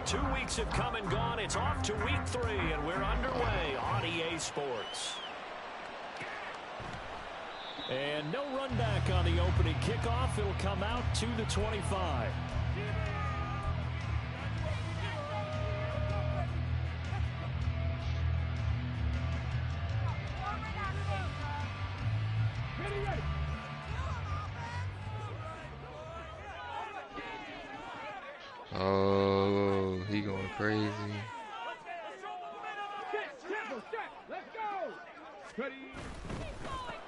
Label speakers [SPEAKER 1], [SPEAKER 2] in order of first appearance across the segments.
[SPEAKER 1] 2 weeks have come and gone. It's off to week 3, and we're underway on EA Sports. And no run back on the opening kickoff. It'll come out to the 25.
[SPEAKER 2] Oh, he going crazy.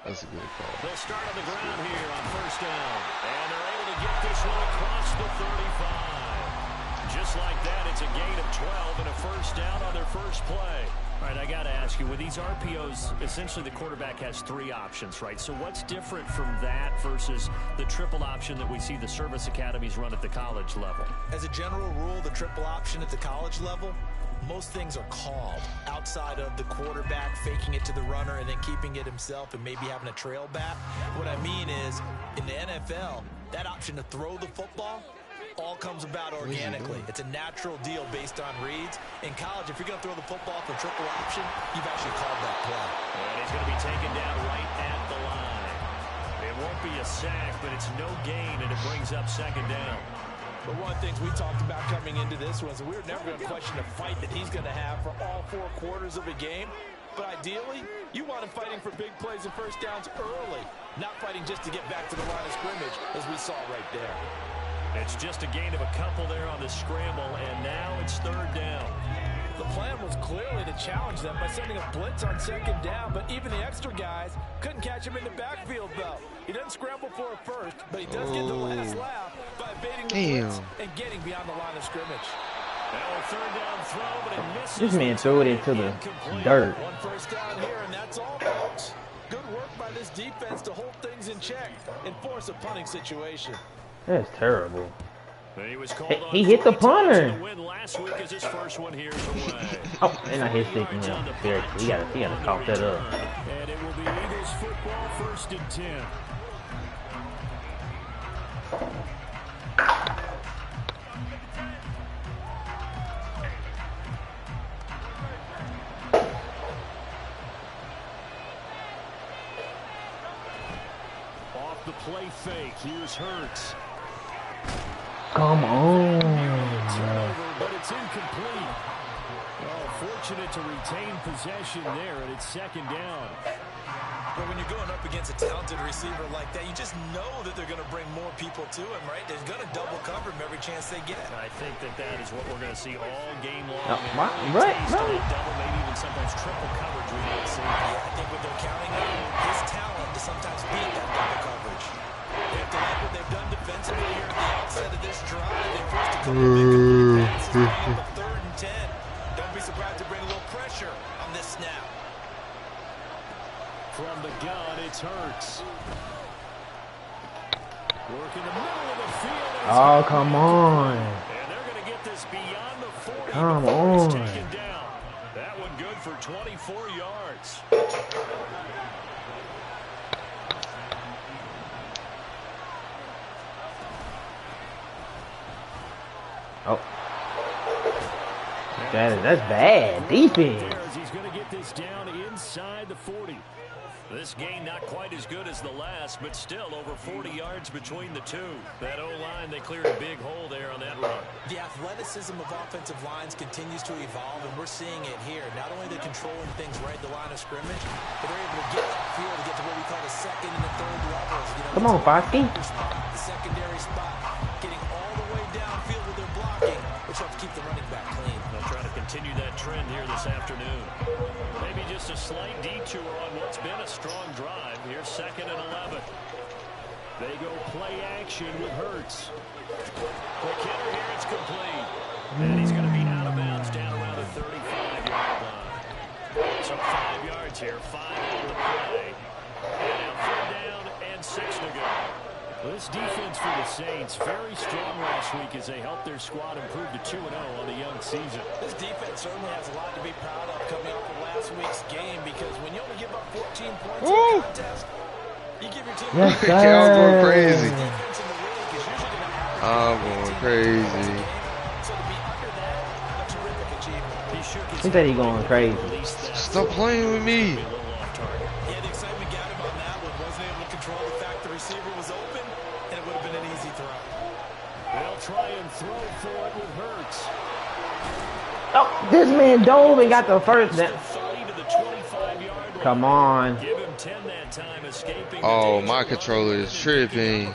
[SPEAKER 2] That's a good call.
[SPEAKER 1] They'll start on the ground here on first down. And they're able to get this one across the 35. Just like that, it's a gain of 12 and a first down on their first play. All right, I got to ask you, with these RPOs, essentially the quarterback has 3 options, right? So what's different from that versus the triple option that we see the service academies run at the college level?
[SPEAKER 3] As a general rule, the triple option at the college level, most things are called outside of the quarterback faking it to the runner and then keeping it himself and maybe having a trail back. What I mean is, in the NFL, that option to throw the football all comes about organically. It's a natural deal based on reads. In college, if you're going to throw the football for triple option, you've actually called that play.
[SPEAKER 1] And he's going to be taken down right at the line. It won't be a sack, but it's no gain, and it brings up second down.
[SPEAKER 3] But one of the things we talked about coming into this was we were never going to question the fight that he's going to have for all 4 quarters of a game. But ideally, you want him fighting for big plays and first downs early, not fighting just to get back to the line of scrimmage, as we saw right there.
[SPEAKER 1] It's just a gain of a couple there on the scramble, and now it's third down.
[SPEAKER 3] The plan was clearly to challenge them by sending a blitz on second down, but even the extra guys couldn't catch him in the backfield, though. He doesn't scramble for a first, but he does get the last laugh by evading the blitz and getting beyond the line of scrimmage.
[SPEAKER 1] Now a third down throw, but it misses.
[SPEAKER 4] This man threw it into the dirt.
[SPEAKER 3] One first down here, and that's all, folks. Good work by this defense to hold things in check and force a punting situation.
[SPEAKER 4] That's terrible.
[SPEAKER 1] He
[SPEAKER 4] hit the punter.
[SPEAKER 1] Last week as his first one here away.
[SPEAKER 4] Oh, and I hit sticking him. Seriously, he gotta cough that up.
[SPEAKER 1] And it will be Eagles football, 1st and 10. Off the play fake, here's Hurts.
[SPEAKER 4] Come on.
[SPEAKER 1] But it's incomplete. Well, fortunate to retain possession there, and it's second down.
[SPEAKER 3] But when you're going up against a talented receiver like that, you just know that they're going to bring more people to him, right? They're going to double cover him every chance they get.
[SPEAKER 1] I think that is what we're going to see all game long.
[SPEAKER 4] Right.
[SPEAKER 1] Double, maybe even sometimes triple coverage we might see.
[SPEAKER 3] Yeah, I think what they're counting on his talent to sometimes beat that double coverage. They have to like what they've done defensively here at the outset of this drive. They forced a couple of big passes on 3rd and 10. Don't be surprised to bring a little pressure on this snap.
[SPEAKER 1] From the gun, it's Hurts. Work in the middle of the field.
[SPEAKER 4] Oh, come on.
[SPEAKER 1] And they're going to get this beyond the 40.
[SPEAKER 4] Come on.
[SPEAKER 1] Taken down. That one good for 24 yards.
[SPEAKER 4] Oh. That's bad defense.
[SPEAKER 1] He's going to get this down inside the 40. This game not quite as good as the last, but still over 40 yards between the two. That O-line, they cleared a big hole there on that run.
[SPEAKER 3] The athleticism of offensive lines continues to evolve, and we're seeing it here. Not only are they controlling things right at the line of scrimmage, but they're able to get upfield to get to what we call the second and the third levels. You know,
[SPEAKER 4] come on, Foxy.
[SPEAKER 3] The secondary spot, getting all the way downfield with their blocking, which helps keep the running back clean.
[SPEAKER 1] They'll try to continue that trend here this afternoon. Maybe just a slight detour on what's been a strong drive. Here's 2nd and 11. They go play action with Hurts. McKinnon here, it's complete. And he's going to be out of bounds down around the 35-yard line. So 5 yards here, 5 on the play. And now 4th down and 6 to go. Well, this defense for the Saints, very strong last week as they helped their squad improve to 2-0 on the young season.
[SPEAKER 3] This defense certainly has a lot to be proud of coming off of last week's game, because when you only give up 14 points in a contest, you give your team
[SPEAKER 4] yes,
[SPEAKER 2] I'm going crazy.
[SPEAKER 3] defense in the league is usually going to
[SPEAKER 2] I'm going crazy.
[SPEAKER 3] So to be under that
[SPEAKER 4] He said he going crazy.
[SPEAKER 2] Stop playing with me.
[SPEAKER 3] Yeah, the excitement got him on that one. Wasn't able to control the fact the receiver was open, and it would have been an easy throw.
[SPEAKER 1] They'll try and throw for it with Hurts.
[SPEAKER 4] Oh, this man dove and got the first down. Come on.
[SPEAKER 1] Give him 10 that time, escaping.
[SPEAKER 2] Oh, my controller is tripping.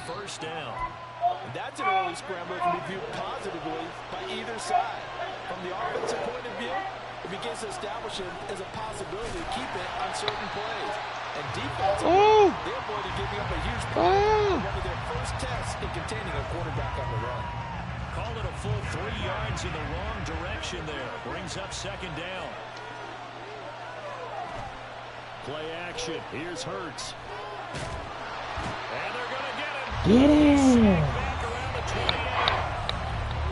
[SPEAKER 3] That's an early scrambler that can be viewed positively by either side. From the offensive point of view, it begins to establish it as a possibility to keep it on certain plays. And defensively, they avoided giving up a huge play on one of their first tests in containing a quarterback on the run.
[SPEAKER 1] Call it a full 3 yards in the wrong direction there. Brings up second down. Play action. Here's Hurts. And they're going to get him.
[SPEAKER 4] Get him.
[SPEAKER 1] Back around the 28.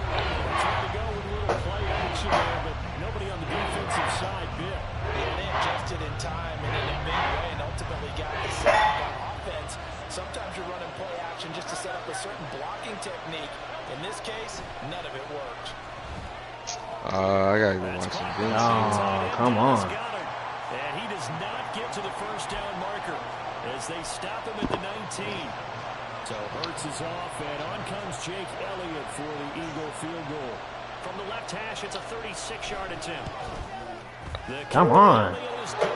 [SPEAKER 1] They tried to go with a little play action there, but nobody on the defensive side bit.
[SPEAKER 3] Yeah, they adjusted in time and in a big way and ultimately got the sack on offense. Sometimes you're running play action just to set up a certain blocking technique. In this case, none of it worked.
[SPEAKER 2] I gotta go watch some games.
[SPEAKER 4] Oh, come on.
[SPEAKER 1] And he does not get to the first down marker as they stop him at the 19. So Hurts is off, and on comes Jake Elliott for the Eagle field goal. From the left hash, it's a 36-yard attempt.
[SPEAKER 4] Come on.
[SPEAKER 1] Is good.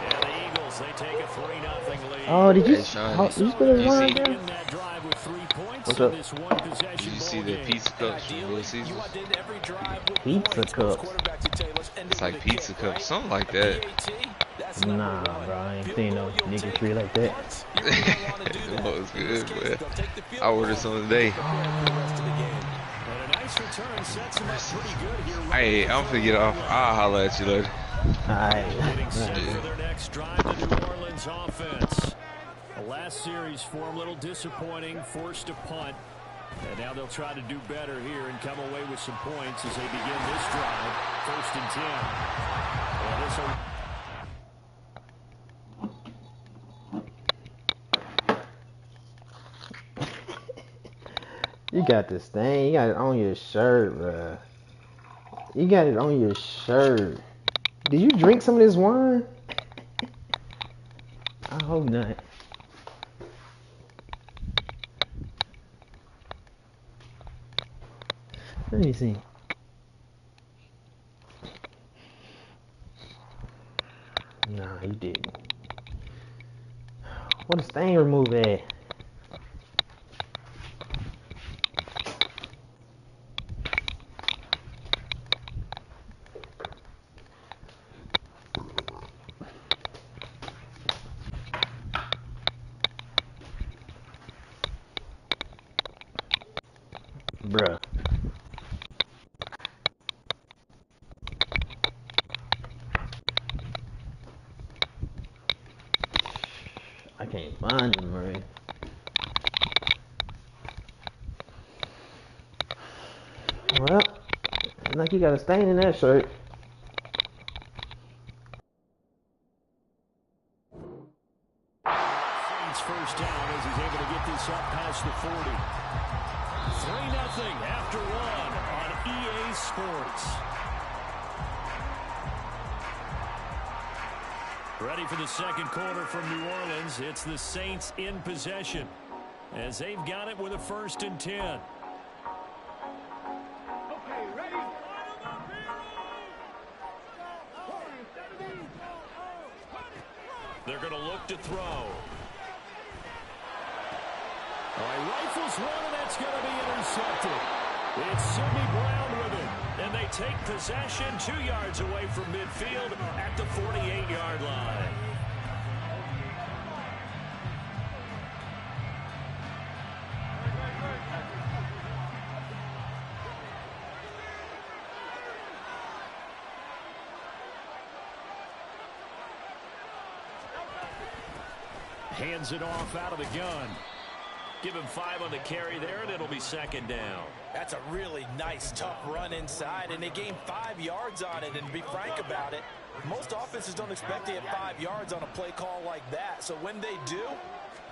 [SPEAKER 1] And the Eagles, they take a 3-0 lead.
[SPEAKER 4] Oh, did you?
[SPEAKER 2] Hey, Sean,
[SPEAKER 4] Oh, you still
[SPEAKER 2] you
[SPEAKER 4] line
[SPEAKER 2] see-
[SPEAKER 4] there?
[SPEAKER 1] In that drive with 3 points
[SPEAKER 4] What's
[SPEAKER 1] in
[SPEAKER 4] up?
[SPEAKER 1] this one-possession
[SPEAKER 2] Did you see
[SPEAKER 1] ball
[SPEAKER 2] the
[SPEAKER 1] game.
[SPEAKER 2] pizza cups from Little Caesars?
[SPEAKER 3] You want to end every drive with
[SPEAKER 4] Pizza
[SPEAKER 3] points.
[SPEAKER 4] cups.
[SPEAKER 3] Most quarterbacks would tell you, let's end it
[SPEAKER 2] It's like
[SPEAKER 3] with a
[SPEAKER 2] pizza
[SPEAKER 3] kick,
[SPEAKER 2] cups,
[SPEAKER 3] right?
[SPEAKER 2] something like that.
[SPEAKER 3] PAT, that's number
[SPEAKER 4] Nah,
[SPEAKER 3] one.
[SPEAKER 4] bro, I ain't
[SPEAKER 3] Field
[SPEAKER 4] seen
[SPEAKER 3] goal,
[SPEAKER 4] no
[SPEAKER 3] you'll
[SPEAKER 4] nigga
[SPEAKER 3] take
[SPEAKER 4] tree like that.
[SPEAKER 3] once. You really don't want to do that.
[SPEAKER 2] That was
[SPEAKER 3] In this
[SPEAKER 2] good,
[SPEAKER 3] case,
[SPEAKER 2] man.
[SPEAKER 3] they'll take the field
[SPEAKER 2] I ordered
[SPEAKER 3] goal
[SPEAKER 2] some
[SPEAKER 3] and
[SPEAKER 2] today.
[SPEAKER 3] prepare for the rest of the game.
[SPEAKER 1] And a nice return sets him up pretty good here.
[SPEAKER 2] Hey, I'm finna get off. I'll holler at you later.
[SPEAKER 1] Getting set
[SPEAKER 4] Alright.
[SPEAKER 1] for their next drive, the New Orleans offense. The last series for them, a little disappointing, forced a punt. And now they'll try to do better here and come away with some points as they begin this drive. 1st and 10. And this will...
[SPEAKER 4] You got this thing. You got it on your shirt, bruh. You got it on your shirt. Did you drink some of this wine? I hope not. Let me see. Nah, you didn't. What a stain remover at? Bruh. I can't find him, Murray. Well, looks like you got a stain in that shirt.
[SPEAKER 1] Saints first down as he's able to get this up past the 40. 3-0 after 1 on EA Sports. Ready for the second quarter from New Orleans. It's the Saints in possession as they've got it with a 1st and 10. They're going to look to throw. All right, rifles one, and that's going to be intercepted. It's Sidney Brown with it. And they take possession 2 yards away from midfield at the 48-yard line. Hands it off out of the gun. Give him 5 on the carry there, and it'll be 2nd down.
[SPEAKER 3] That's a really nice, tough run inside, and they gained 5 yards on it. And to be frank about it, most offenses don't expect to get 5 yards on a play call like that. So when they do,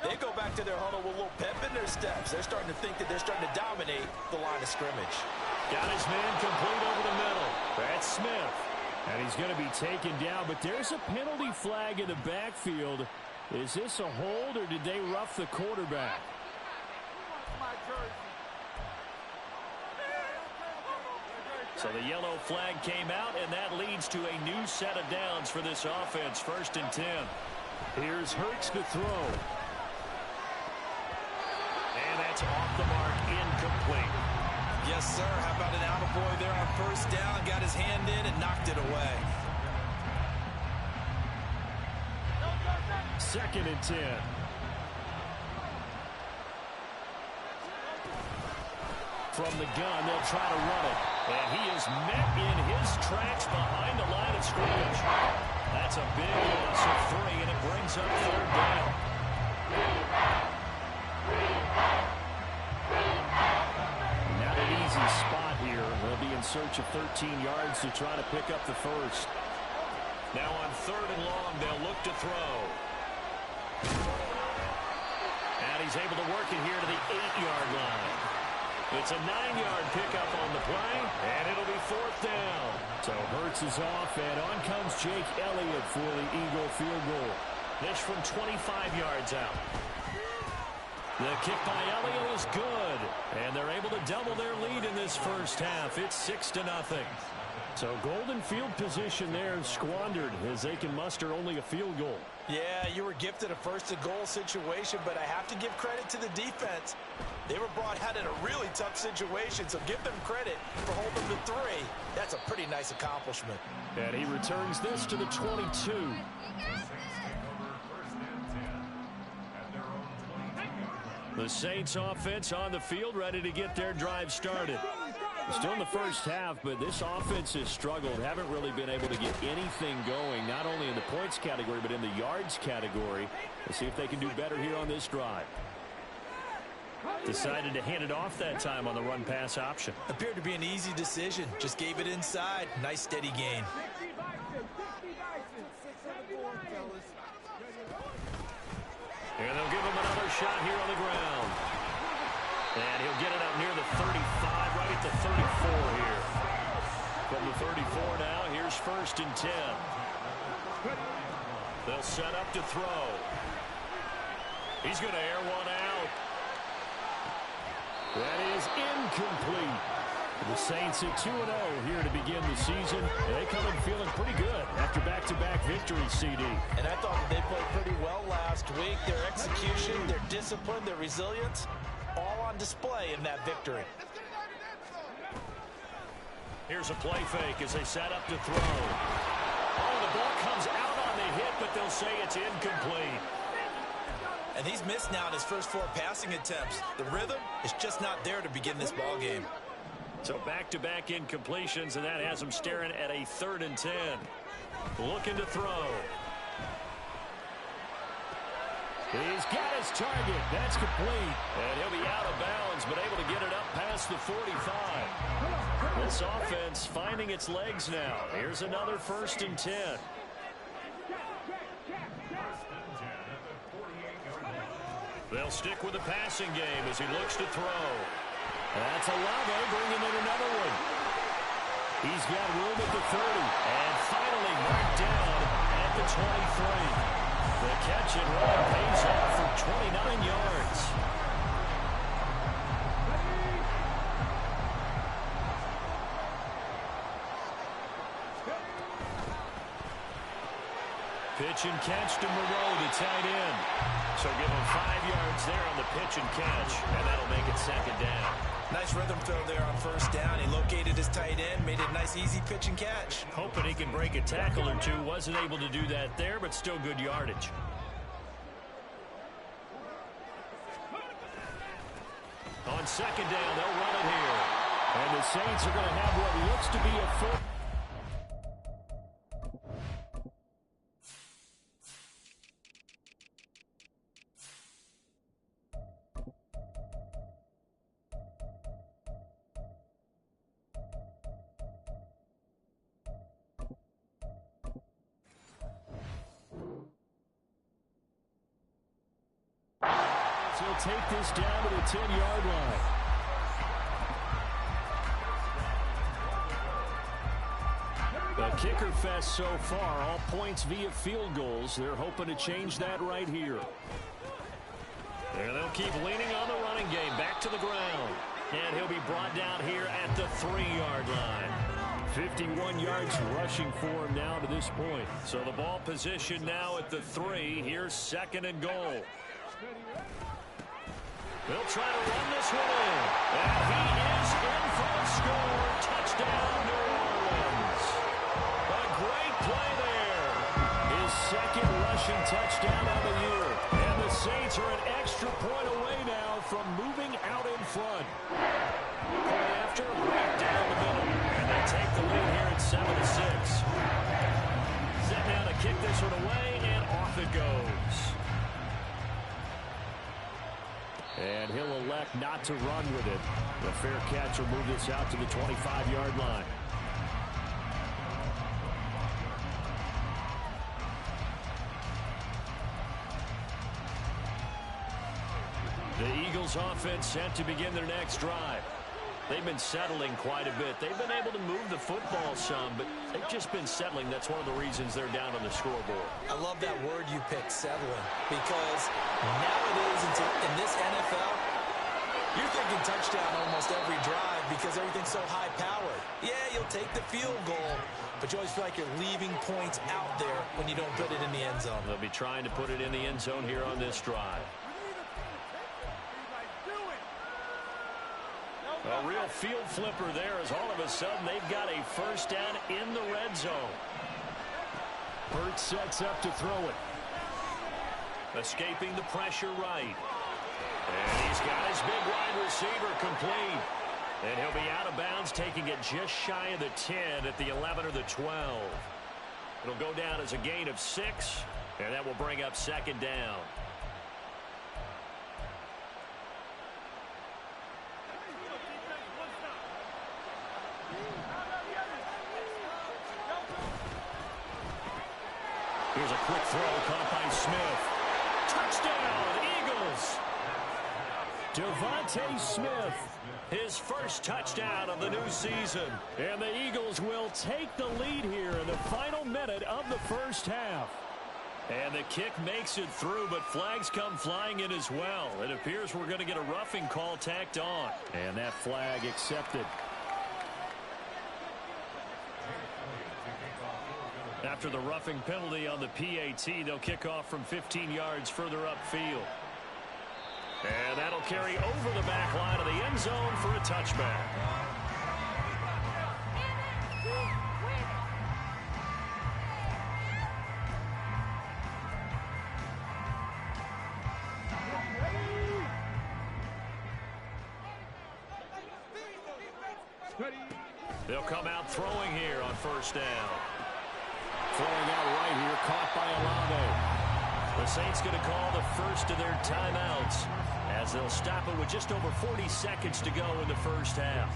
[SPEAKER 3] they go back to their huddle with a little pep in their steps. They're starting to think that they're starting to dominate the line of scrimmage.
[SPEAKER 1] Got his man complete over the middle. That's Smith. And he's going to be taken down, but there's a penalty flag in the backfield. Is this a hold, or did they rough the quarterback? So the yellow flag came out, and that leads to a new set of downs for this offense. 1st and 10. Here's Hurts to throw. And that's off the mark, incomplete.
[SPEAKER 3] Yes, sir. How about an attaboy there on 1st down? Got his hand in and knocked it away.
[SPEAKER 1] 2nd and 10. From the gun, they'll try to run it. And he is met in his tracks behind the line of scrimmage. That's a big loss of 3, and it brings up 3rd down. Not an easy spot here. They'll be in search of 13 yards to try to pick up the 1st. Now on 3rd and long, they'll look to throw. And he's able to work it here to the 8-yard line. It's a 9-yard pickup on the play, and it'll be 4th down. So Hurts is off, and on comes Jake Elliott for the Eagle field goal. This from 25 yards out. The kick by Elliott is good, and they're able to double their lead in this 1st half. It's 6-0. So golden field position there squandered as they can muster only a field goal.
[SPEAKER 3] Yeah, you were gifted a 1st and goal situation, but I have to give credit to the defense. They were brought out in a really tough situation, so give them credit for holding the 3. That's a pretty nice accomplishment.
[SPEAKER 1] And he returns this to the 22. The Saints offense on the field, ready to get their drive started. Still in the 1st half, but this offense has struggled. Haven't really been able to get anything going, not only in the points category, but in the yards category. Let's see if they can do better here on this drive. Decided to hand it off that time on the run-pass option.
[SPEAKER 3] Appeared to be an easy decision. Just gave it inside. Nice, steady gain.
[SPEAKER 1] And they'll give him another shot here on the ground. And he'll get it up near the 35, right at the 34 here. From the 34 now, here's 1st and 10. They'll set up to throw. He's going to air one out. That is incomplete. The Saints at 2-0 here to begin the season. They come in feeling pretty good after back-to-back victories, CD.
[SPEAKER 3] And I thought that they played pretty well last week. Their execution, their discipline, their resilience, all on display in that victory.
[SPEAKER 1] Here's a play fake as they set up to throw. Oh, the ball comes out on the hit, but they'll say it's incomplete.
[SPEAKER 3] And he's missed now in his first 4 passing attempts. The rhythm is just not there to begin this ball game.
[SPEAKER 1] So back-to-back incompletions, and that has him staring at a 3rd and 10. Looking to throw. He's got his target. That's complete. And he'll be out of bounds, but able to get it up past the 45. This offense finding its legs now. Here's another 1st and 10. They'll stick with the passing game as he looks to throw. That's Olave bringing in another one. He's got room at the 30. And finally marked down at the 23. The catch and run pays off for 29 yards. Pitch and catch to Moreau, the tight end. So give him 5 yards there on the pitch and catch, and that'll make it 2nd down.
[SPEAKER 3] Nice rhythm throw there on 1st down. He located his tight end, made it a nice, easy pitch and catch.
[SPEAKER 1] Hoping he can break a tackle or two. Wasn't able to do that there, but still good yardage. On 2nd down, they'll run it here. And the Saints are going to have what looks to be a foot. He'll take this down to the 10-yard line. The kicker fest so far, all points via field goals. They're hoping to change that right here. And they'll keep leaning on the running game. Back to the ground. And he'll be brought down here at the 3-yard line. 51 yards rushing for him now to this point. So the ball position now at the 3. Here's 2nd and goal. They'll try to run this one in. And he is in for a score. Touchdown, New Orleans. A great play there. His 2nd rushing touchdown of the year. And the Saints are an extra point away now from moving out in front. Play after, right down the middle. And they take the lead here at 7-6. Set now to kick this one away, and off it goes. And he'll elect not to run with it. The fair catch will move this out to the 25-yard line. The Eagles offense set to begin their next drive. They've been settling quite a bit. They've been able to move the football some, but they've just been settling. That's one of the reasons they're down on the scoreboard.
[SPEAKER 3] I love that word you picked, settling, because nowadays in this NFL, you're thinking touchdown almost every drive because everything's so high-powered. Yeah, you'll take the field goal, but you always feel like you're leaving points out there when you don't put it in the end zone.
[SPEAKER 1] They'll be trying to put it in the end zone here on this drive. A real field flipper there as all of a sudden they've got a first down in the red zone. Hurts sets up to throw it. Escaping the pressure right. And he's got his big wide receiver complete. And he'll be out of bounds, taking it just shy of the 10 at the 11 or the 12. It'll go down as a gain of 6, and that will bring up 2nd down. Here's a quick throw caught by Smith. Touchdown, Eagles. Devontae Smith, his first touchdown of the new season. And the Eagles will take the lead here in the final minute of the first half. And the kick makes it through, but flags come flying in as well. It appears we're going to get a roughing call tacked on. And that flag accepted. After the roughing penalty on the PAT, they'll kick off from 15 yards further upfield. And that'll carry over the back line of the end zone for a touchback. They'll come out throwing here on first down. Throwing out right here, caught by Olave. The Saints going to call the first of their timeouts as they'll stop it with just over 40 seconds to go in the first half.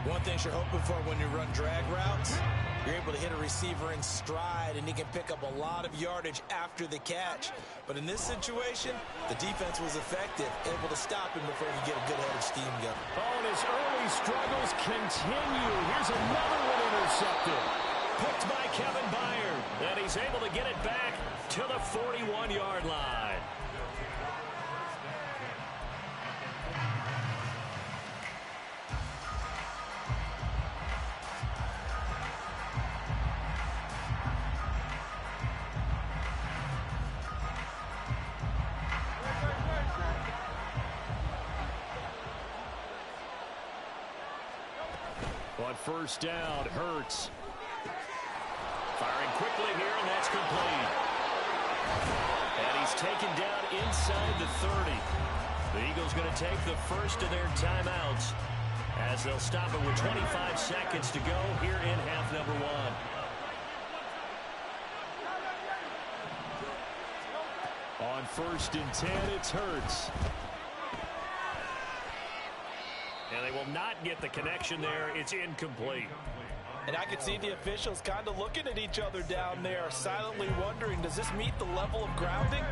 [SPEAKER 3] One thing you're hoping for when you run drag routes, you're able to hit a receiver in stride and he can pick up a lot of yardage after the catch. But in this situation, the defense was effective, able to stop him before he get a good head of steam going.
[SPEAKER 1] Oh, and his early struggles continue. Here's another one intercepted. Picked by Kevin Byard, and he's able to get it back to the 41-yard line. On first down, Hurts. Firing quickly here, and that's complete. And he's taken down inside the 30. The Eagles going to take the first of their timeouts as they'll stop it with 25 seconds to go here in half number 1. On first and 10, it's Hurts. And they will not get the connection there. It's incomplete.
[SPEAKER 5] And I could see the officials kind of looking at each other down there, silently wondering, does this meet the level of grounding?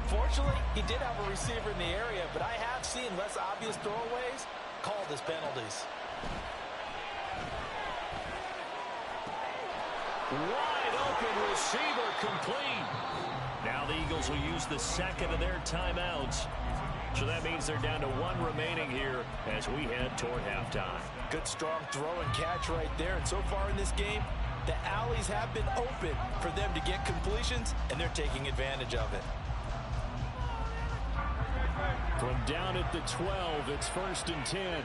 [SPEAKER 5] Fortunately, he did have a receiver in the area, but I have seen less obvious throwaways called as penalties.
[SPEAKER 1] Wide open receiver complete. Now the Eagles will use the second of their timeouts. So that means they're down to one remaining here as we head toward halftime.
[SPEAKER 5] Good strong throw and catch right there. And so far in this game, the alleys have been open for them to get completions, and they're taking advantage of it.
[SPEAKER 1] From down at the 12, it's 1st and 10.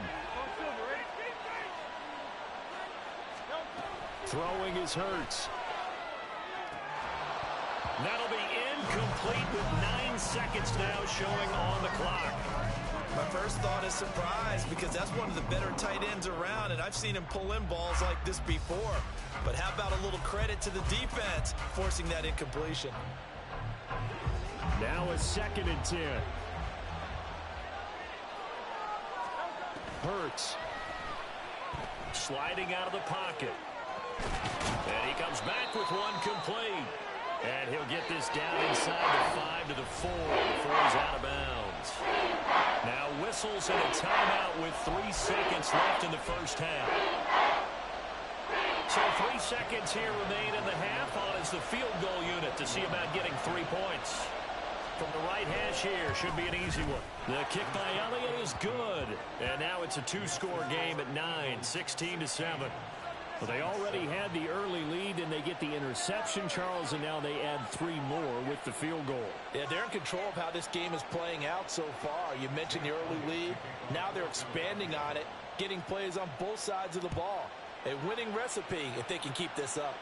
[SPEAKER 1] Throwing is Hurts. That'll be incomplete with 9 seconds now showing on the clock.
[SPEAKER 5] My first thought is surprise because that's one of the better tight ends around, and I've seen him pull in balls like this before. But how about a little credit to the defense forcing that incompletion?
[SPEAKER 1] Now a 2nd and 10. Hurts. Sliding out of the pocket. And he comes back with one complete. And he'll get this down inside the 5 to the 4 before he's out of bounds. Now whistles and a timeout with 3 seconds left in the first half. So 3 seconds here remain in the half on as the field goal unit to see about getting 3 points. From the right hash here, should be an easy one. The kick by Elliott is good. And now it's a 2-score game at 9, 16-7. Well, they already had the early lead, and they get the interception, Charles, and now they add 3 more with the field goal.
[SPEAKER 5] Yeah, they're in control of how this game is playing out so far. You mentioned the early lead. Now they're expanding on it, getting plays on both sides of the ball. A winning recipe if they can keep this up.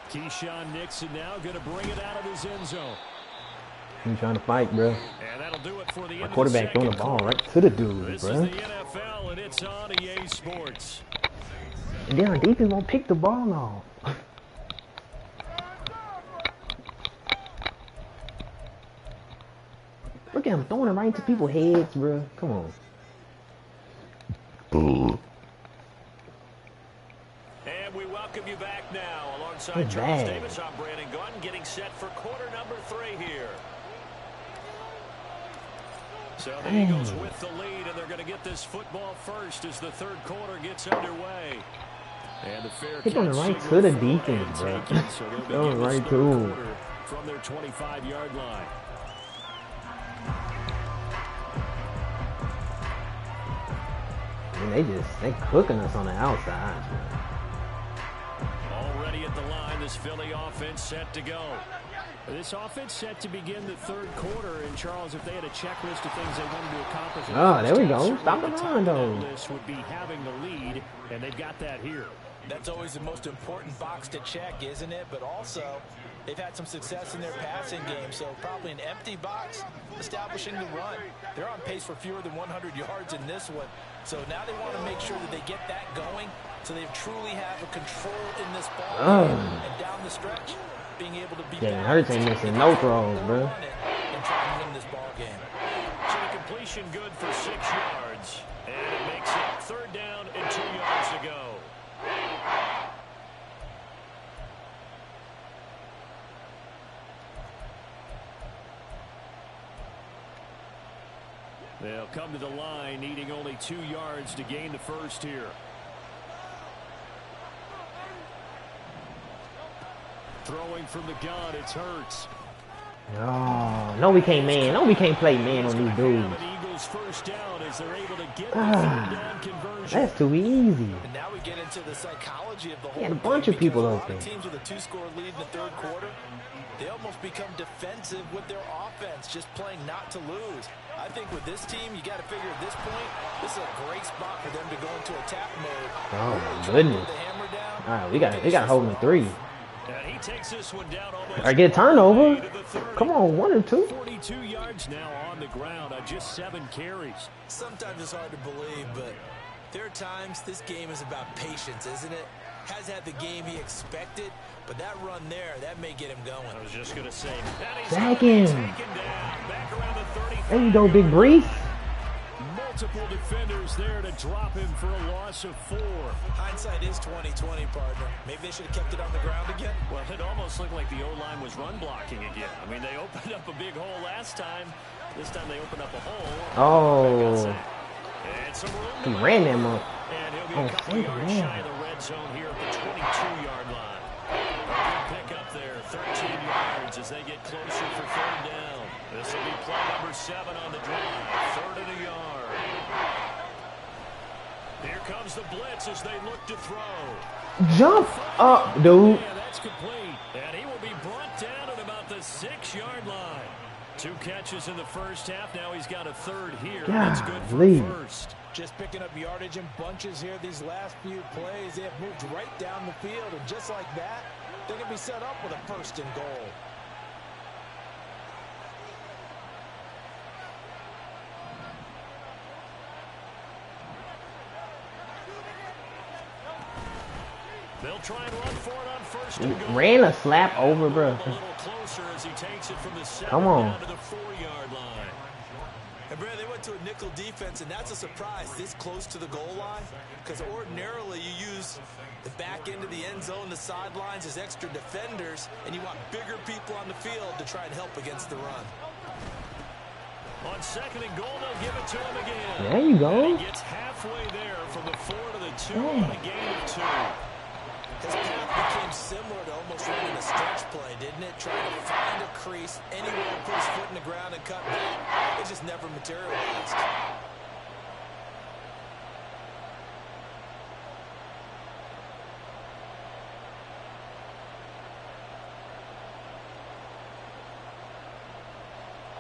[SPEAKER 1] Keyshawn Nixon now going to bring it out of his end zone.
[SPEAKER 4] He's trying to fight, bro.
[SPEAKER 1] And that'll do it for the
[SPEAKER 4] My quarterback throwing the ball right to the dude,
[SPEAKER 1] this
[SPEAKER 4] bro.
[SPEAKER 1] Is the NFL, and it's on EA Sports.
[SPEAKER 4] And then our defense won't pick the ball off. Look at him throwing it right into people's heads, bro. Come on.
[SPEAKER 1] And we welcome you back now alongside
[SPEAKER 4] That's
[SPEAKER 1] Charles
[SPEAKER 4] bad.
[SPEAKER 1] Davis. I'm Brandon Gunn, getting set for quarter number 3 here. So the Eagles with the lead, and they're going to get this football first as the third quarter gets underway. And the fair
[SPEAKER 4] He's going right to the defense, bro. Going right to him.
[SPEAKER 1] From their 25-yard line.
[SPEAKER 4] I mean, they cooking us on the outside, bro.
[SPEAKER 1] Already at the line, this Philly offense set to go. This offense set to begin the third quarter, and Charles, if they had a checklist of things they wanted to accomplish,
[SPEAKER 4] there we go. Stop the run, though.
[SPEAKER 1] This would be having the lead, and they've got that here.
[SPEAKER 5] That's always the most important box to check, isn't it? But also, they've had some success in their passing game, so probably an empty box establishing the run. They're on pace for fewer than 100 yards in this one, so now they want to make sure that they get that going so they truly have a control in this ball game. And down the stretch, being able to be
[SPEAKER 4] Hurts ain't missing no throws, bro.
[SPEAKER 5] And try and win this ball game.
[SPEAKER 1] So the completion good for 6 yards, and it makes it 3rd down and 2 yards to go. They'll come to the line, needing only 2 yards to gain the first here. Throwing from the gun, it's Hurts.
[SPEAKER 4] No, we can't man. No, we can't play man on these dudes.
[SPEAKER 1] Eagles first down as they're able to get the 3rd down conversion.
[SPEAKER 4] That's too easy.
[SPEAKER 5] And now we get into the psychology of the whole
[SPEAKER 4] He had a bunch of people open.
[SPEAKER 5] Teams with a 2-score lead in the third quarter, they almost become defensive with their offense, just playing not to lose. I think with this team, you got to figure at this point, this is a great spot for them to go into attack mode.
[SPEAKER 4] Oh my goodness! All right, we got to hold him 3.
[SPEAKER 1] And he takes this one down almost.
[SPEAKER 4] All right, get a turnover. Come on, 1 or 2.
[SPEAKER 1] 42 yards now on the ground on just 7 carries.
[SPEAKER 5] Sometimes it's hard to believe, but there are times this game is about patience, isn't it? Has had the game he expected, but that run there, that may get him going.
[SPEAKER 1] I was just going to say,
[SPEAKER 4] Sack him.
[SPEAKER 1] Back around the 35.
[SPEAKER 4] There you go, Big Breeze.
[SPEAKER 1] Multiple defenders there to drop him for a loss of 4.
[SPEAKER 5] Hindsight is 20/20, partner. Maybe they should have kept it on the ground again.
[SPEAKER 1] Well, it almost looked like the O-line was run blocking again. I mean, they opened up a big hole last time. This time they opened up a hole.
[SPEAKER 4] Oh.
[SPEAKER 1] And some room
[SPEAKER 4] He
[SPEAKER 1] to
[SPEAKER 4] ran that
[SPEAKER 1] maneuver.
[SPEAKER 4] month.
[SPEAKER 1] And he'll be
[SPEAKER 4] Oh,
[SPEAKER 1] a couple
[SPEAKER 4] thank
[SPEAKER 1] yards
[SPEAKER 4] you.
[SPEAKER 1] shy of the red zone here at the 22-yard line. A good pick up there, 13 yards as they get closer for third down. This will be play number 7 on the drive, 3rd and a yard. Here comes the blitz as they look to throw.
[SPEAKER 4] Jump up, dude.
[SPEAKER 1] Yeah, that's complete. And he will be brought down at about the 6-yard line. 2 catches in the first half. Now he's got a 3rd here. That's good for a first.
[SPEAKER 5] Just picking up yardage in bunches here these last few plays. They have moved right down the field, and just like that, they're going to be set up with a 1st and goal.
[SPEAKER 1] They'll try and run for it on 1st and goal.
[SPEAKER 4] Ran a slap over, bro.
[SPEAKER 1] A little closer as he takes it from the 7
[SPEAKER 4] Come on.
[SPEAKER 1] down to the 4-yard line.
[SPEAKER 3] And Brad, they went to a nickel defense, and that's a surprise this close to the goal line, because ordinarily you use the back end of the end zone, the sidelines as extra defenders, and you want bigger people on the field to try and help against the run.
[SPEAKER 1] On 2nd and goal, they'll give it to him again.
[SPEAKER 4] There you go.
[SPEAKER 1] And he gets halfway there from the 4 to the 2 on a gain of 2.
[SPEAKER 3] His path became similar to almost running a stretch play, didn't it? Trying to find a crease, anywhere to put his foot in the ground and cut back. It just never materialized.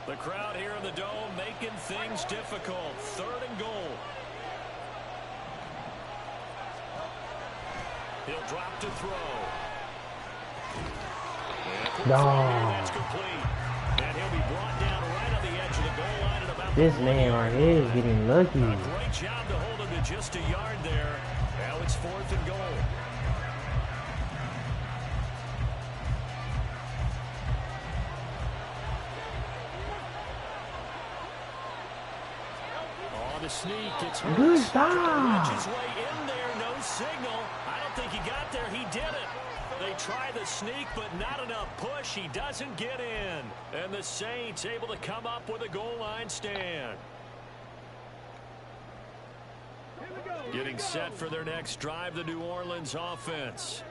[SPEAKER 1] The crowd here in the Dome making things difficult. 3rd and goal. He'll drop to throw. That's complete. And he'll be brought down right on the edge of the goal line at about
[SPEAKER 4] This man right here is getting lucky.
[SPEAKER 1] a great job to hold him to just a yard there. Now it's 4th and goal. On the sneak, it's Hurts.
[SPEAKER 4] Good stop.
[SPEAKER 1] His way in there, no signal. I don't think he got there. He did it. They try the sneak, but not enough push. He doesn't get in. And the Saints able to come up with a goal line stand. Getting set for their next drive, the New Orleans offense.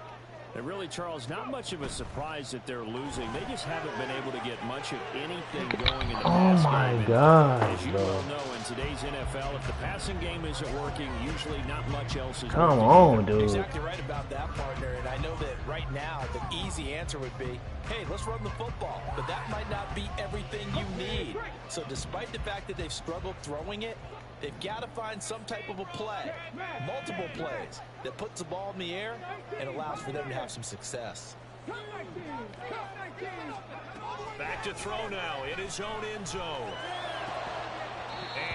[SPEAKER 1] And really, Charles, not much of a surprise that they're losing. They just haven't been able to get much of anything going in the pass game.
[SPEAKER 4] Oh my
[SPEAKER 1] And
[SPEAKER 4] God,
[SPEAKER 1] as you
[SPEAKER 4] bro.
[SPEAKER 1] well know, in today's NFL, if the passing game isn't working, usually not much else is
[SPEAKER 4] Come
[SPEAKER 1] working.
[SPEAKER 4] on, dude.
[SPEAKER 5] Exactly right about that, partner. And I know that right now the easy answer would be, hey, let's run the football. But that might not be everything you need. So despite the fact that they've struggled throwing it, they've got to find some type of a play, multiple plays, that puts the ball in the air and allows for them to have some success.
[SPEAKER 1] Back to throw now in his own end zone.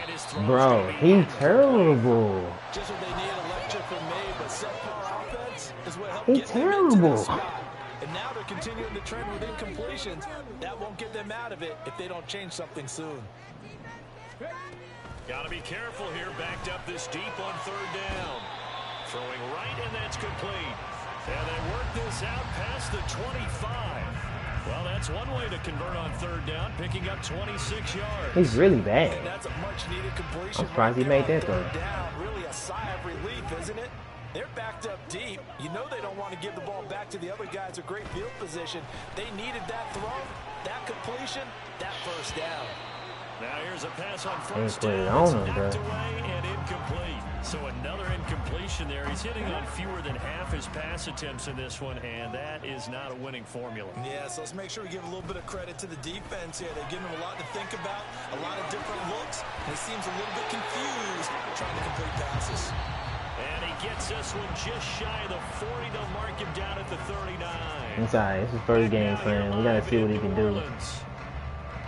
[SPEAKER 1] And his throw's
[SPEAKER 4] Bro,
[SPEAKER 1] gonna be
[SPEAKER 4] he
[SPEAKER 1] incomplete.
[SPEAKER 5] Terrible. Just what they need, a lecture from me, but subpar offense is what helped
[SPEAKER 4] He
[SPEAKER 5] get them into
[SPEAKER 4] terrible.
[SPEAKER 5] this spot. And now they're continuing the trend with incompletions. That won't get them out of it if they don't change something soon.
[SPEAKER 1] Got to be careful here, backed up this deep on 3rd down. Throwing right, and that's complete. And they work this out past the 25. Well, that's one way to convert on 3rd down, picking up 26 yards.
[SPEAKER 4] He's really bad.
[SPEAKER 5] And that's a much-needed completion.
[SPEAKER 4] I'm surprised he
[SPEAKER 5] right
[SPEAKER 4] made
[SPEAKER 5] there
[SPEAKER 4] that
[SPEAKER 5] on
[SPEAKER 4] throw.
[SPEAKER 5] 3rd down. Really a sigh of relief, isn't it? They're backed up deep. You know they don't want to give the ball back to the other guys. A great field position. They needed that throw, that completion, that 1st down.
[SPEAKER 1] Now here's a pass on
[SPEAKER 4] They
[SPEAKER 1] 1st
[SPEAKER 4] put it
[SPEAKER 1] down.
[SPEAKER 4] on
[SPEAKER 1] It's
[SPEAKER 4] him,
[SPEAKER 1] knocked
[SPEAKER 4] bro.
[SPEAKER 1] away and incomplete. So another incompletion there. He's hitting on fewer than half his pass attempts in this one, and that is not a winning formula.
[SPEAKER 3] Yeah, so let's make sure we give a little bit of credit to the defense here. They're giving them a lot to think about, a lot of different looks, and he seems a little bit confused trying to complete passes.
[SPEAKER 1] And he gets this one just shy of the 40. They'll mark him down at the 39.
[SPEAKER 4] It's alright. It's his first game, friend. We gotta see what he can do.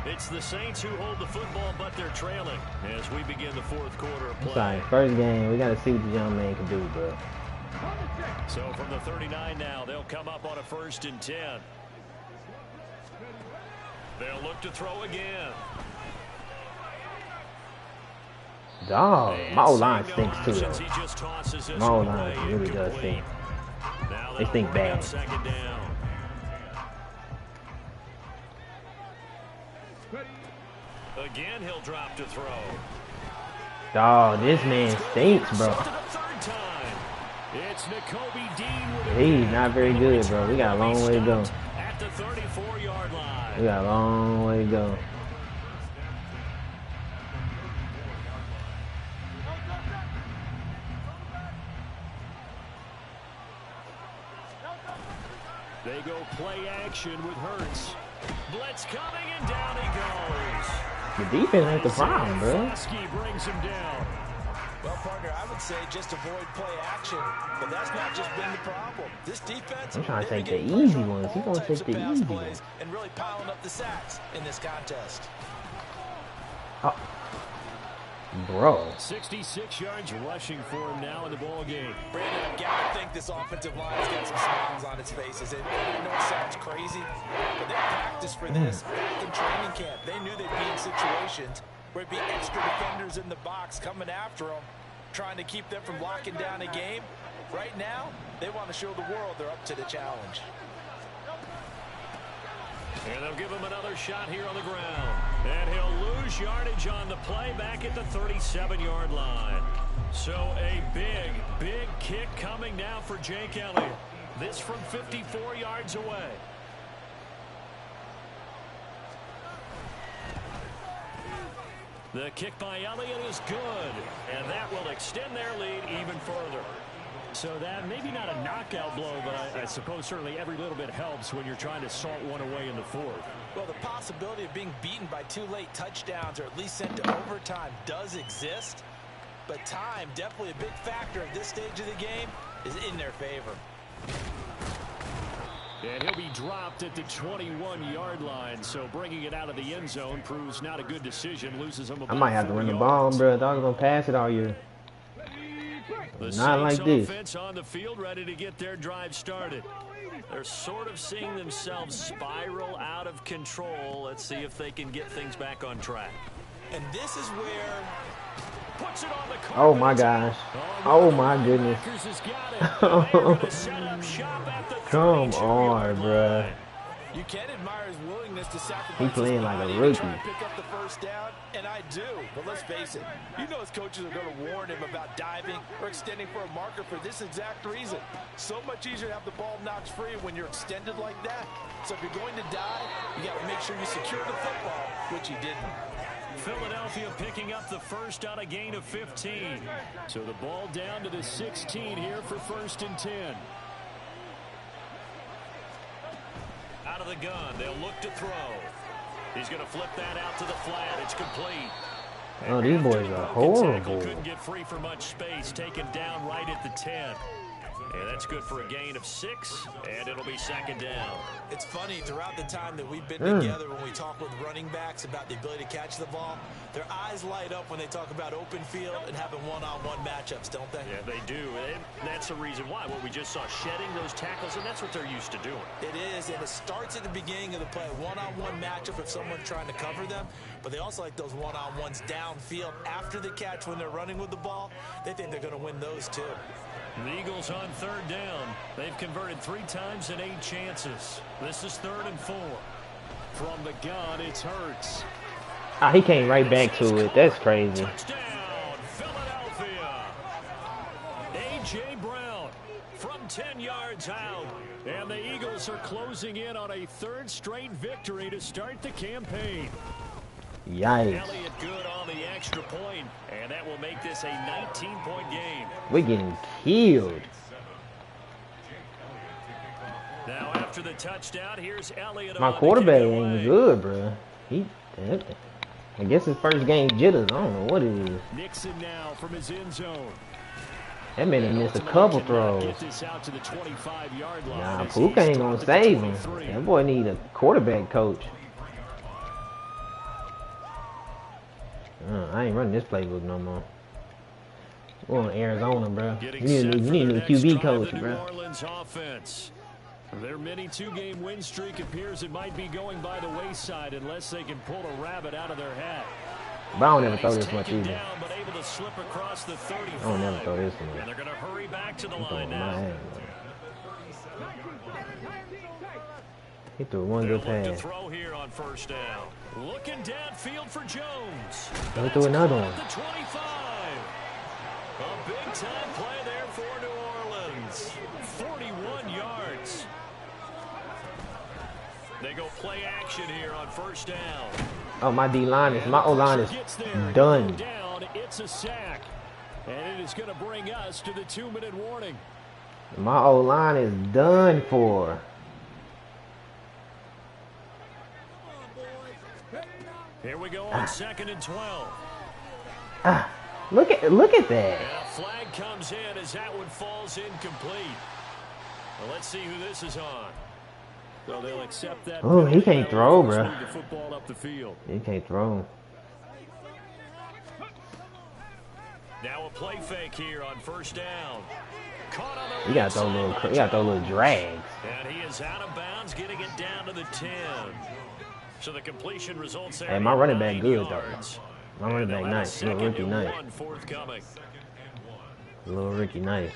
[SPEAKER 1] It's the Saints who hold the football, but they're trailing as we begin the 4th quarter of
[SPEAKER 4] It's
[SPEAKER 1] play.
[SPEAKER 4] alright. First game. We gotta see what the young man can do, bro.
[SPEAKER 1] So from the 39 now, they'll come up on a 1st and 10. They'll look to throw again.
[SPEAKER 4] Dog, my
[SPEAKER 1] And
[SPEAKER 4] O-line
[SPEAKER 1] seeing no
[SPEAKER 4] stinks too,
[SPEAKER 1] options,
[SPEAKER 4] though.
[SPEAKER 1] he just tosses this
[SPEAKER 4] My
[SPEAKER 1] one
[SPEAKER 4] O-line
[SPEAKER 1] away,
[SPEAKER 4] really does
[SPEAKER 1] incomplete.
[SPEAKER 4] stink.
[SPEAKER 1] Now
[SPEAKER 4] They
[SPEAKER 1] they'll
[SPEAKER 4] stink
[SPEAKER 1] bring up
[SPEAKER 4] bad.
[SPEAKER 1] 2nd down. Again, he'll drop to throw.
[SPEAKER 4] Oh, this man stinks, bro. He's not very good, bro. We got a long way to go.
[SPEAKER 1] At the 34-yard line.
[SPEAKER 4] We got a long way to go.
[SPEAKER 1] They go play action with Hurts. Blitz coming and down he goes.
[SPEAKER 4] The defense ain't the problem, bro.
[SPEAKER 1] Brings him down.
[SPEAKER 5] Well, partner, I would say just avoid play action, but that's not just been the problem. This defense,
[SPEAKER 4] I'm trying to take the easy ones. He's going to take the easy ones.
[SPEAKER 5] And really piling up the sacks in this contest.
[SPEAKER 4] Oh. Bro.
[SPEAKER 1] 66 yards rushing for him now in the ball game.
[SPEAKER 5] Brandon, I've got to think this offensive line's got some smiles on its faces. I know it sounds crazy, but they practiced for this back in training camp. They knew they'd be in situations where it'd be extra defenders in the box coming after them, trying to keep them from locking down a game. Right now, they want to show the world they're up to the challenge.
[SPEAKER 1] And they'll give him another shot here on the ground. And he'll lose yardage on the play back at the 37-yard line. So a big, big kick coming now for Jake Elliott. This from 54 yards away. The kick by Elliott is good. And that will extend their lead even further. So that maybe not a knockout blow, but I suppose certainly every little bit helps when you're trying to salt one away in the fourth.
[SPEAKER 5] Well, the possibility of being beaten by 2 late touchdowns or at least sent to overtime does exist. But time, definitely a big factor at this stage of the game, is in their favor.
[SPEAKER 1] And he'll be dropped at the 21-yard line. So bringing it out of the end zone proves not a good decision. Loses him about
[SPEAKER 4] I might have to run the ball, bro. I thought I was going to pass it all year. Not like this.
[SPEAKER 1] Offense on the field, ready to get their drive started. They're sort of seeing themselves spiral out of control. Let's see if they can get things back on track.
[SPEAKER 5] And this is where
[SPEAKER 1] puts it on the
[SPEAKER 4] oh my gosh. Oh my goodness. Come on, bro.
[SPEAKER 5] You can admire his willingness to sacrifice.
[SPEAKER 4] He playing like a rookie.
[SPEAKER 5] Pick up the first down, and I do. But let's face it, you know his coaches are going to warn him about diving or extending for a marker for this exact reason. So much easier to have the ball knocked free when you're extended like that. So if you're going to dive, you got to make sure you secure the football, which he didn't.
[SPEAKER 1] Philadelphia picking up the first on a gain of 15. So the ball down to the 16 here for 1st and 10. Out of the gun, they'll look to throw. He's going to flip that out to the flat. It's complete.
[SPEAKER 4] Oh, these boys are horrible.
[SPEAKER 1] Couldn't get free for much space. Taken down right at the 10. And that's good for a gain of 6, and it'll be 2nd down.
[SPEAKER 5] It's funny, throughout the time that we've been together, when we talk with running backs about the ability to catch the ball, their eyes light up when they talk about open field and having one-on-one matchups, don't they?
[SPEAKER 1] Yeah, they do. And that's the reason why. Well, we just saw shedding those tackles, and that's what they're used to doing.
[SPEAKER 5] It is, and it starts at the beginning of the play. One-on-one matchup if someone's trying to cover them, but they also like those one-on-ones downfield after the catch when they're running with the ball. They think they're going to win those too.
[SPEAKER 1] The Eagles on 3rd down. They've converted 3 times in 8 chances. This is 3rd and 4. From the gun, it's Hurts.
[SPEAKER 4] Ah, he came right back to it. That's crazy.
[SPEAKER 1] Touchdown, Philadelphia. A.J. Brown from 10 yards out. And the Eagles are closing in on a 3rd straight victory to start the campaign.
[SPEAKER 4] Yikes.
[SPEAKER 1] Elliott good on the extra point, and that will make this a 19-point game.
[SPEAKER 4] We're getting killed.
[SPEAKER 1] Now after the touchdown, here's Elliott.
[SPEAKER 4] My quarterback ain't good, bro. I guess his first game jitters. I don't know what it is.
[SPEAKER 1] Nixon now from his end zone.
[SPEAKER 4] That man has missed a couple throws. Nah, Puka ain't gonna save him. That boy need a quarterback coach. I ain't running this playbook no more. We're on Arizona, bro. You need a QB coach, bro.
[SPEAKER 1] Their mini 2-game win streak appears it might be going by the wayside unless they can pull a rabbit out of their hat.
[SPEAKER 4] But I don't ever throw this much either.
[SPEAKER 1] Down, but able to slip across the 35.
[SPEAKER 4] I don't ever throw this much.
[SPEAKER 1] And they're going to hurry back to the line now.
[SPEAKER 4] He threw one good pass.
[SPEAKER 1] To throw here on 1st down. Looking downfield for Jones.
[SPEAKER 4] He threw another one.
[SPEAKER 1] The 25. A big-time play there for New Orleans. 41 yards. They go play action here on first down.
[SPEAKER 4] Oh, my D-line is, my O-line is done.
[SPEAKER 1] Down, it's a sack. And it is going to bring us to the 2-minute warning.
[SPEAKER 4] My O-line is done for.
[SPEAKER 1] Here we go on 2nd and 12.
[SPEAKER 4] Look at that.
[SPEAKER 1] And a flag comes in as that one falls incomplete. Well, let's see who this is on. So they'll accept that.
[SPEAKER 4] Oh, he can't throw, bro.
[SPEAKER 1] The football up the field.
[SPEAKER 4] He can't throw.
[SPEAKER 1] Now a play fake here on first down. Caught on the
[SPEAKER 4] You gotta throw little drags.
[SPEAKER 1] And he is out of bounds, getting it down to the 10. So the completion results there.
[SPEAKER 4] Hey, my running back good though.
[SPEAKER 1] Yards.
[SPEAKER 4] My running back nice. Little Ricky nice.
[SPEAKER 1] Forthcoming.
[SPEAKER 4] Little Ricky nice.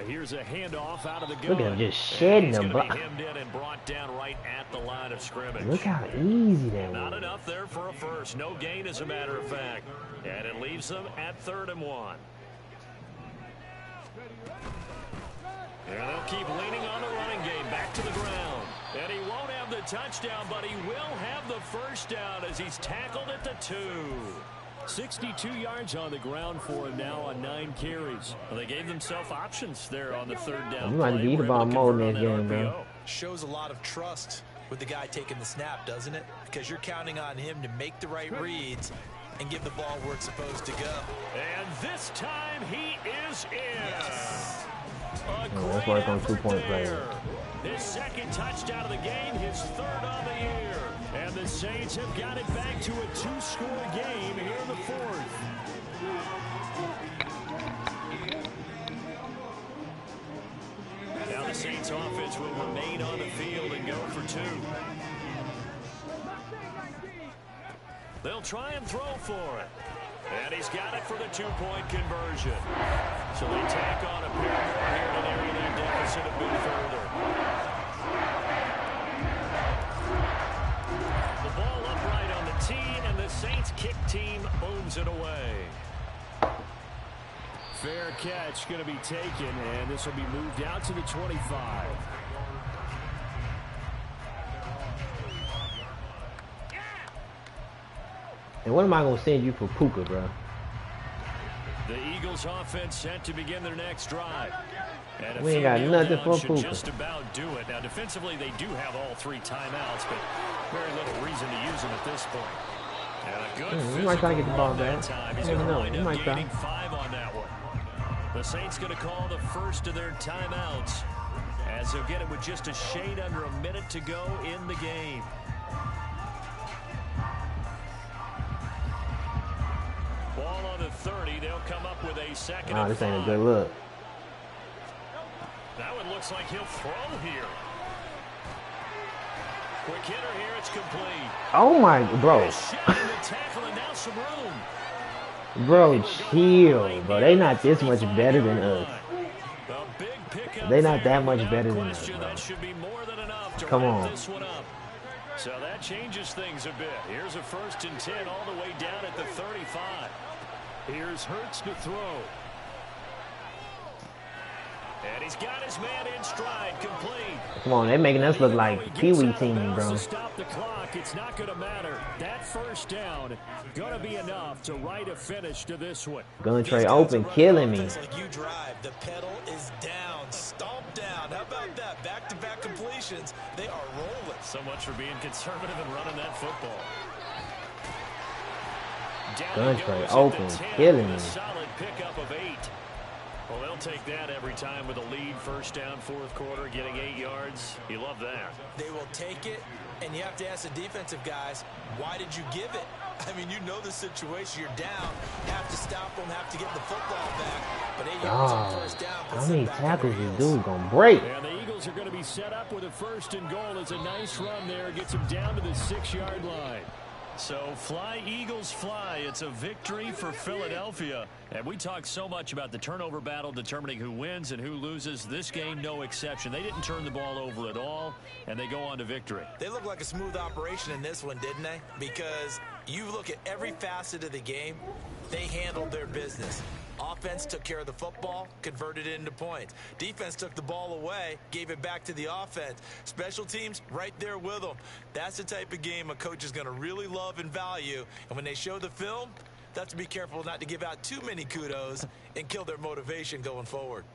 [SPEAKER 1] Here's a handoff out of the gun.
[SPEAKER 4] Look at him just shedding
[SPEAKER 1] He's
[SPEAKER 4] them.
[SPEAKER 1] gonna be hemmed in and brought down right at the line of scrimmage.
[SPEAKER 4] Look how easy that
[SPEAKER 1] Not
[SPEAKER 4] was.
[SPEAKER 1] enough there for a first. No gain, as a matter of fact. And it leaves them at 3rd and 1. And they'll keep leaning on the running game. Back to the ground. And he won't have the touchdown, but he will have the first down as he's tackled at the 2. 62 yards on the ground for him now on 9 carries. Well, they gave themselves options there on the 3rd down.
[SPEAKER 4] You might be the ball more in that game, bro.
[SPEAKER 3] Shows a lot of trust with the guy taking the snap, doesn't it? Because you're counting on him to make the right reads and give the ball where it's supposed to go.
[SPEAKER 1] And this time he is in.
[SPEAKER 3] Yes.
[SPEAKER 4] Let's work on 2-point play.
[SPEAKER 1] His 2nd touchdown of the game, his 3rd on the year. And the Saints have got it back to a 2-score game here in the 4th. Now the Saints offense will remain on the field and go for 2. They'll try and throw for it. And he's got it for the 2-point conversion. So they tack on a pair more here to narrow that deficit a bit further. The ball upright on the tee, and the Saints kick team moves it away. Fair catch going to be taken, and this will be moved out to the 25.
[SPEAKER 4] And what am I gonna send you for Puka, bro?
[SPEAKER 1] The Eagles offense set to begin their next drive. And
[SPEAKER 4] We ain't got nothing for Puka.
[SPEAKER 1] Just about do it. Now defensively they do have all 3 timeouts, but very little reason to use them at this point. And a good
[SPEAKER 4] You might try to get the ball
[SPEAKER 1] that
[SPEAKER 4] back.
[SPEAKER 1] time. He's
[SPEAKER 4] You
[SPEAKER 1] going
[SPEAKER 4] never
[SPEAKER 1] to
[SPEAKER 4] know.
[SPEAKER 1] wind
[SPEAKER 4] You
[SPEAKER 1] up
[SPEAKER 4] might try.
[SPEAKER 1] gaining 5 on that one. The Saints going to call the first of their timeouts as they'll get it with just a shade under a minute to go in the game. Ball on the 30. They'll come up with a 2nd and
[SPEAKER 4] This ain't a
[SPEAKER 1] 5.
[SPEAKER 4] good look.
[SPEAKER 1] That one looks like he'll throw here. Quick hitter here. It's complete.
[SPEAKER 4] Oh my, bro.
[SPEAKER 1] Shot in the tackle and now some room.
[SPEAKER 4] Bro, chill, bro. They not this much better than us.
[SPEAKER 1] A big pickup
[SPEAKER 4] They not
[SPEAKER 1] there,
[SPEAKER 4] that much
[SPEAKER 1] without
[SPEAKER 4] better than us,
[SPEAKER 1] question.
[SPEAKER 4] bro.
[SPEAKER 1] That should be more than enough to
[SPEAKER 4] Come
[SPEAKER 1] wrap
[SPEAKER 4] on.
[SPEAKER 1] this one up. So that changes things a bit. Here's a 1st and 10 all the way down at the 35. Here's Hurts to throw. And he's got his man in stride, complete.
[SPEAKER 4] Come on, they making us look like Pee Wee team, bro.
[SPEAKER 1] To stop the clock, it's not going to matter. That first down going to be enough to write a finish to this one.
[SPEAKER 4] Gun tray open, killing me.
[SPEAKER 3] Like you drive, the pedal is down, stomp down. How about that? Back-to-back completions. They are rolling.
[SPEAKER 1] So much for being conservative and running that football. Down
[SPEAKER 4] Gun
[SPEAKER 1] he
[SPEAKER 4] tray
[SPEAKER 1] goes at
[SPEAKER 4] open,
[SPEAKER 1] the 10
[SPEAKER 4] killing
[SPEAKER 1] with a
[SPEAKER 4] me.
[SPEAKER 1] solid pickup of 8. Well, they'll take that every time with a lead. First down, 4th quarter, getting 8 yards. You love that.
[SPEAKER 3] They will take it, and you have to ask the defensive guys, why did you give it? I mean, you know the situation. You're down. Have to stop them, have to get the football back. But 8 yards on first down puts
[SPEAKER 4] How
[SPEAKER 3] them
[SPEAKER 4] many
[SPEAKER 3] back on their
[SPEAKER 4] tackles
[SPEAKER 3] heels.
[SPEAKER 4] this dude gonna break?
[SPEAKER 1] And the Eagles are going to be set up with a 1st and goal. It's a nice run there. Gets them down to the 6-yard line. So fly, Eagles, fly. It's a victory for Philadelphia. And we talk so much about the turnover battle determining who wins and who loses. This game, no exception. They didn't turn the ball over at all, and they go on to victory.
[SPEAKER 3] They look like a smooth operation in this one, didn't they? Because you look at every facet of the game, They handled their business. Offense took care of the football, converted it into points. Defense took the ball away, gave it back to the offense. Special teams, right there with them. That's the type of game a coach is going to really love and value. And when they show the film, they have to be careful not to give out too many kudos and kill their motivation going forward.